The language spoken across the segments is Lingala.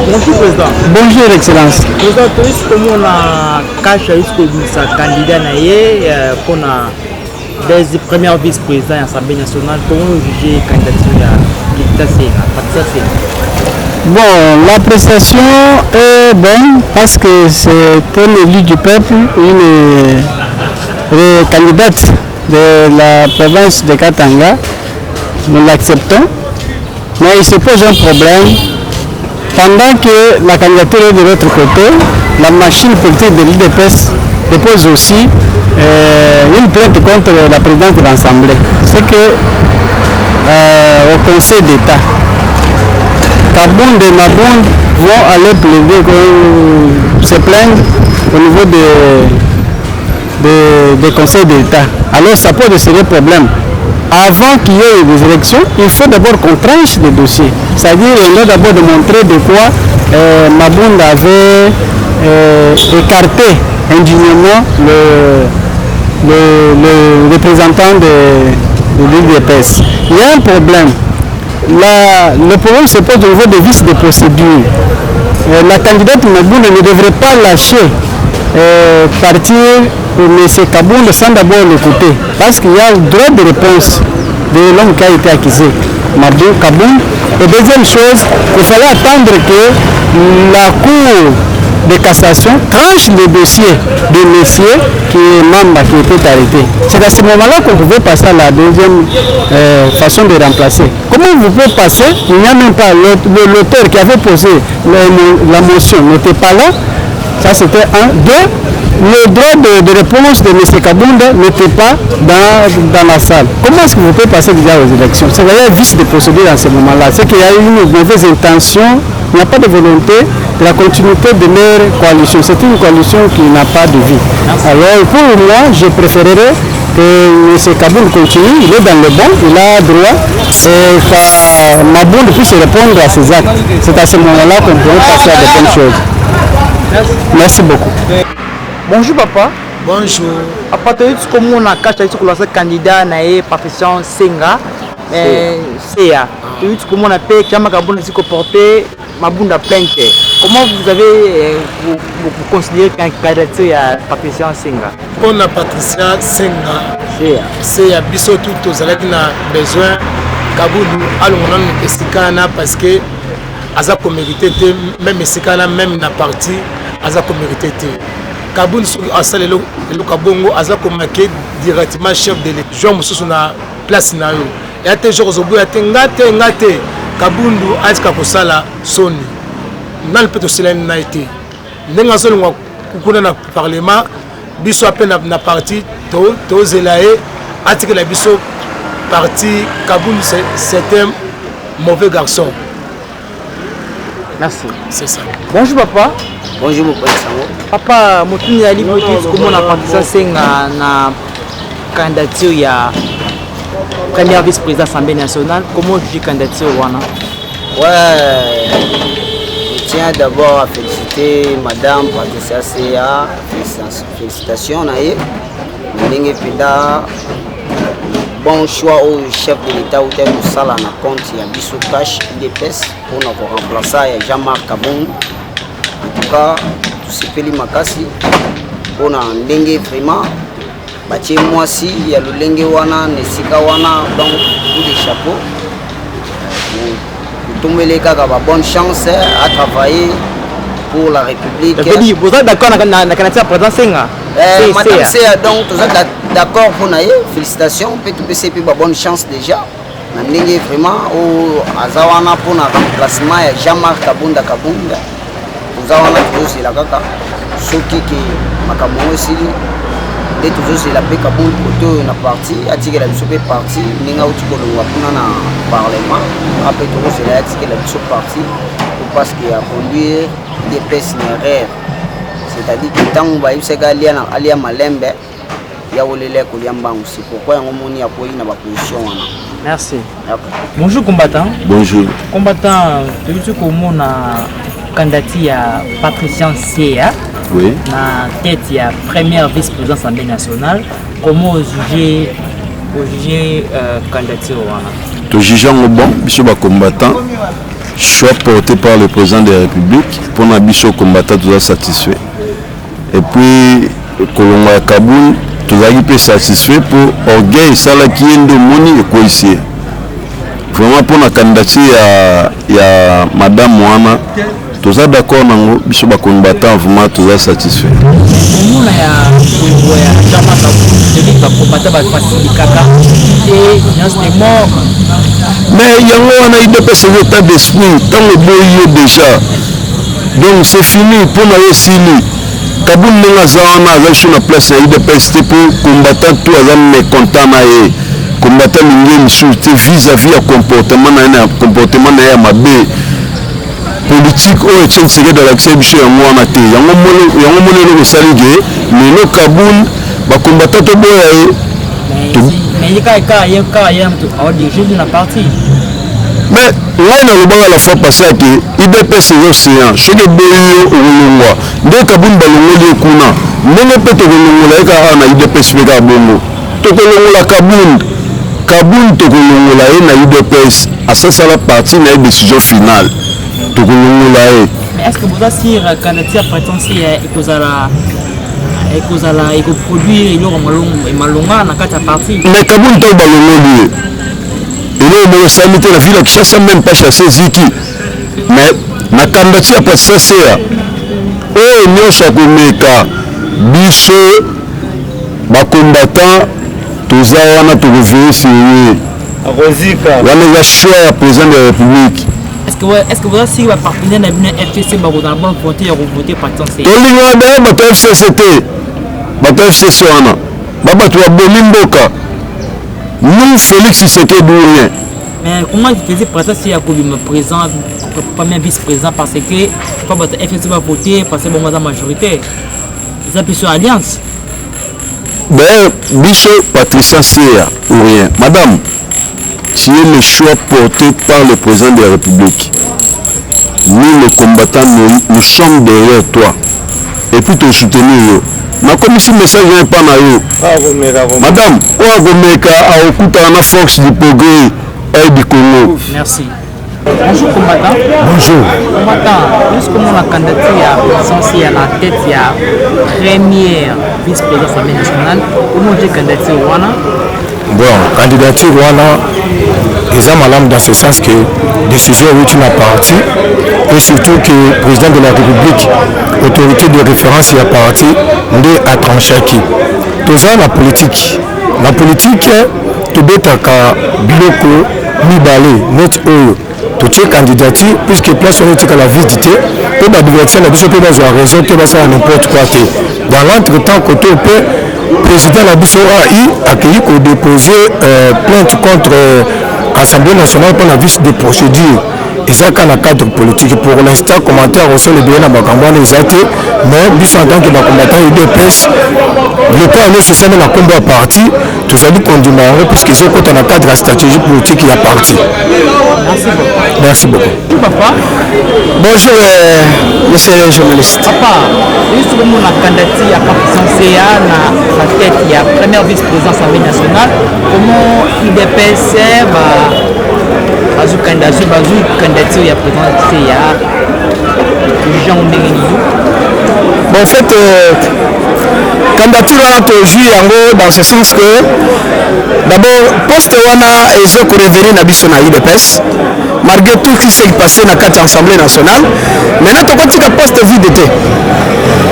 Bonjour Président. Bonjour Excellence. Président, comment on a caché sa candidat pour la première vice-président de l'Assemblée nationale, comment vous jugez la candidature de Bon, l'appréciation est bonne parce que c'est un élu du peuple, une candidate de la province de Katanga. Nous l'acceptons, mais il se pose un problème. Pendant que la candidature est de l'autre côté, la machine politique de l'UDPS dépose aussi une plainte contre la présidente de l'Assemblée. C'est que au Conseil d'État, Kabound et Mabound vont aller plaider, se plaindre au niveau des conseils d'État. Alors ça pose de sérieux problèmes. Avant qu'il y ait des élections, il faut d'abord qu'on tranche les dossiers. C'est-à-dire qu'il doit d'abord démontrer de quoi Mabound avait écarté indignement le représentant de l'UDPS. Il y a un problème. Le problème se pose au niveau des vices de procédure. La candidate Mabound ne devrait pas lâcher partir pour M. Kabound sans d'abord l'écouter. Parce qu'il y a le droit de réponse de l'homme qui a été accusé, Kabound. Et deuxième chose, il fallait attendre que la Cour de cassation tranche le dossier de monsieur qui est membre qui était arrêté. C'est à ce moment-là qu'on pouvait passer à la deuxième façon de remplacer. Comment vous pouvez passer? Il n'y a même pas l'auteur qui avait posé la motion n'était pas là. Ça c'était un. Deux, le droit de réponse de M. Kabound n'était pas dans la salle. Comment est-ce que vous pouvez passer déjà aux élections? C'est un vice de procédure à ce moment-là. C'est qu'il y a eu une mauvaise intention, il n'y a pas de volonté de la continuité de leur coalition. C'est une coalition qui n'a pas de vie. Alors pour moi, je préférerais que M. Kabound continue, il est dans le bon, il a droit, et que Mabound puisse répondre à ses actes. C'est à ce moment-là qu'on pourrait passer à de bonnes choses. Merci beaucoup. Bonjour papa. Bonjour. À partir de comment on a caché le candidat naé Patricia Senga, CA. Comment on a payé Kama Kabound s'est comporté, Mabound a plainte. Comment vous avez vous considérez qu'un candidature à Patricia Senga? Pour la Patricia Senga, c'est à Bisso tout aux élèves qui ont besoin Kabound allons Estikana parce que Aza comme mérité même Estikana même na partie Aza comme mérité. Kabound a salé le Kabongo Aza comme directement chef de l'État. Jean Moussou na place na yo. Et à tes jours au ya ngate Kabound azika kosala soni. Nan peut aussi na été. Nenga solo ngwa kukuna na parlement biso appel na parti to zelaé atike la biso parti Kabound c'est un mauvais garçon. Merci. C'est ça. Bonjour papa. Bonjour mon père. Papa, motuni ali motis comment on a Patricia Senga na candidature ya première vice-président de l'Assemblée nationale. Comment tu candidature wana? Ouais. Je tiens d'abord à féliciter madame Patricia Senga. Félicitations naïe. Ndenge pida bon choix au chef de l'État ou tel Moussala na compte ya biso cash UDPS pour nous remplacer Jean-Marc Kabound. En tout cas, tout ce pays makasi pour na ndenge vraiment batie moi si ya lolenge wana nesika wana donc tout des chapeaux. Tombele kaka ba bonne chance à travailler pour la République. Vous êtes d'accord avec la candidature président Senga? Madame c'est donc vous êtes d'accord pour naïe. Félicitations, peut tout c'est ba bonne chance déjà. Na ndenge vraiment au azawana pour na remplacement ya Jean-Marc Kabound. Nous avons toujours la kaka soki ki makambo aussi et toujours la paix Kabound côté na parti atike la biso parti ninga uti ko longwa kuna na parlement après toujours c'est la atike la biso parti parce qu'il a conduire des pèsinaires, c'est-à-dire que tant on va y aller à Malembe il y a olele ko liamba aussi pourquoi on moni a koyi na ba position wana. Merci. Bonjour combattant. Bonjour. Combattant, tu comment na candidature à Patricia Senga. Oui. Na tête ya première vice-présidente de l'Assemblée nationale, comment juger candidature wana? To jugeons bon, monsieur ba combattant. choix porté par le président de la République pour la bicho combattant tout satisfait. Et puis, Kolongo ya Kaboul, tout ça satisfait pour orgueil, ça là qui est de moni et quoi ici. Vraiment pour la candidature il y a Madame Moana, tout ça d'accord, bicho ba combattant vraiment tout ça satisfait. Mais il y a un IDPS l'état d'esprit, tant le boy déjà. Donc c'est fini pour nous aussi. Kaboul n'a pas de place à IDPS pour combattre tout le monde mécontent. Combattre l'ingénieur vis-à-vis du comportement de Mabé. Politique ou étienne c'est de l'accès bicho ya mwana te yango monelo ko salige mais le Kaboul ba combattre to boya mais il y a un dirigé de la partie. Mais là il a la fois passée que IDPS c'est océan chez les boyo olongwa de Kaboul balongoli kuna ndenge pe to kolongola ka na IDPS beka bongo to kolongola Kaboul to kolongola na IDPS à ça la partie na décision finale. Mais est-ce que vous avez la candidature prétentielle et que produire et malonga dans quatre parties? Mais Kaboul to balongoli il est au samité la ville qui chasse même pas chasser Ziki mais na candidature après ça c'est oh nous chaque meka biso ba combattant tous wana to revenir sur lui Rosika wana ya choix président de la République. Est-ce que vous avez si partenaire dans le FCC dans la bonne volonté de voter prétentiel? FCC wana baba tu abolimboka nous Félix c'était rien. Mais comment vous faisiez prétentiel à comme président premier vice-président parce que pas votre FCC va voter parce que bon la majorité ils appuient sur alliance. Ben bicho Patricia Sia ou rien. Madame, tu es le choix porté par le président de la République. Nous les combattants nous sommes derrière toi et puis te soutenir. Ma commission message n'est pas na Madame, Ouagomeka a occupé la force du progrès et du Congo. Merci. Bonjour combattant. Bonjour. Combattant, puisque nous la candidature à la tête il y a première vice-président de l'Assemblée nationale, comment j'ai candidature Wana? Bon, candidature Wana, ils ont malade dans ce sens que décision est une partie et surtout que le président de la République, autorité de référence et parti, n'est à trancher qui. Tout ça, la politique, tout bête à Biloko, Mibale, notre eau. Toutes ces candidatures, puisque place on est à la visite, pour la divertir, la bishop peut avoir raison, tout va ça n'importe quoi. Dans l'entretemps, côté le président de la bishop a accueilli pour déposer plainte contre l'Assemblée nationale pour la vice de procédure. Et ça, quand le cadre politique, pour l'instant, commentaire au sol de bien à Bagambouane, mais bis en tant que combattant UDPS, le point est nécessaire de la combat parti, tout ça dit qu'on démarre, puisque c'est quand on a cadre la stratégie politique qui est parti. Merci beaucoup. Papa. Bonjour, monsieur le journaliste. Papa, juste comme on a candidaté à CA à la tête, il y a première vice-présidence à l'Assemblée nationale, comment UDPS va. Candidature il y a présenté Jean Mérénidou. Bon, en fait, candidature à dans ce sens que d'abord, poste wana et pour revenir à Bissona UDPS, malgré tout ce qui s'est passé dans l'Assemblée nationale, maintenant, tu as poste vide.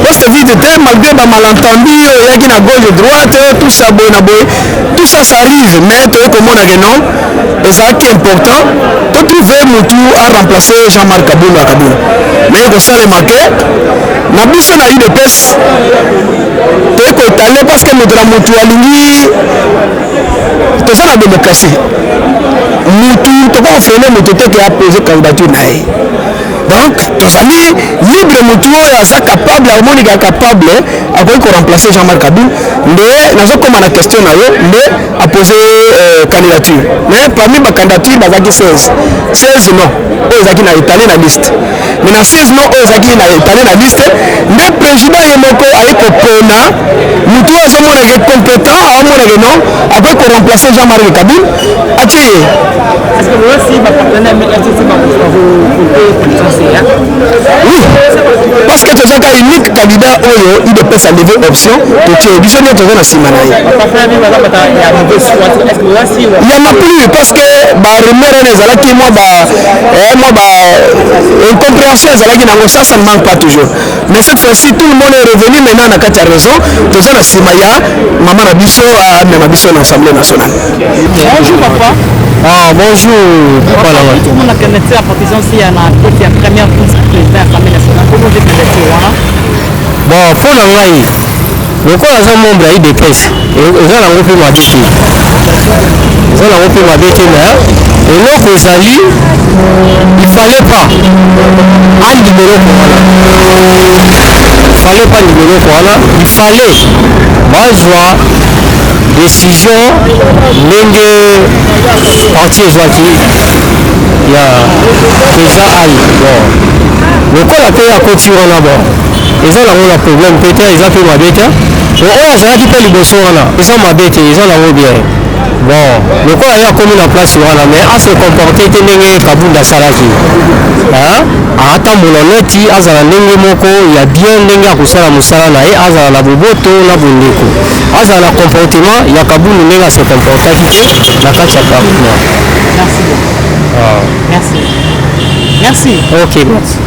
Poste vide, malgré les malentendus, il y a une gauche et droite, tout ça, tout ça, ça arrive, mais tu vois comment on a non, et ça qui est important, tu trouves Moutou à remplacer Jean-Marc Kaboul à Kaboul. Mais il faut remarquer, la mission a eu des pêches, tu es étalé parce que notre Moutou a l'uni, c'est ça la démocratie. Moutou, tu vas faire le Moutou qui a posé candidature. Donc, tozali libre mutu oyo aza capable amonika capable akoki koremplacer Jean-Marc Kabila nde nazokoma na question na yo nde apose candidature mais parmi bacandidature bazalaki 16 non oyo ezalaki na étalé na liste mais na 16 non oyo ezalaki na étalé na liste nde président ye moko aye kopona mutu oyo azomonaka compétent aomonaka non akoki koremplacer Jean-Marc Kabila atie ye. Est-ce que vous aussi, ma partenaire, oui, parce que tu as un unique candidat oyo il peut sa lever option to tu biso nyo tozo na sima na ye. Il y en a plus parce que ba rumeur on ezalaki moi incompréhension ezalaki nango ça ne manque pas toujours. Mais cette fois-ci tout le monde est revenu maintenant na kati ya raison tozo na sima ya maman na biso a même biso na Assemblée nationale. Bonjour papa. Ah, bonjour. Voilà. Tout le monde a candidaté à partition si il y a la première président de l'Assemblée nationale. Comment vous candidaté bon, pour l'envoyer, le quoi est un membre de l'IDPS et ils ont repris ma bête. Ils ont repris ma bête là. Et l'autre aux alliés, il fallait pas un numéro pour là. Il fallait pas un numéro pour là. Il fallait, moi je vois, décision, l'une partie il y a déjà aïe. Bon. Le quoi la paix à continuer là-bas. Ils ont un problème, peut-être ils ont fait ma bête. Bon, ça va qui peut les bosser là. Ils ont ma bête, ils ont la bien. Bon, le quoi il y a comme une place sur là, mais à se comporter, il y a Kabunda Salaki. Hein? Attends, mon honnête, Azala Nengue Moko, il y a bien Nenga Kusala Musala, Azala la Boboto, la Bundeko. Azala comportement, il y a Kabunda Nenga se comporter, la Kacha Park. Merci beaucoup. Merci. Merci. Ok, merci.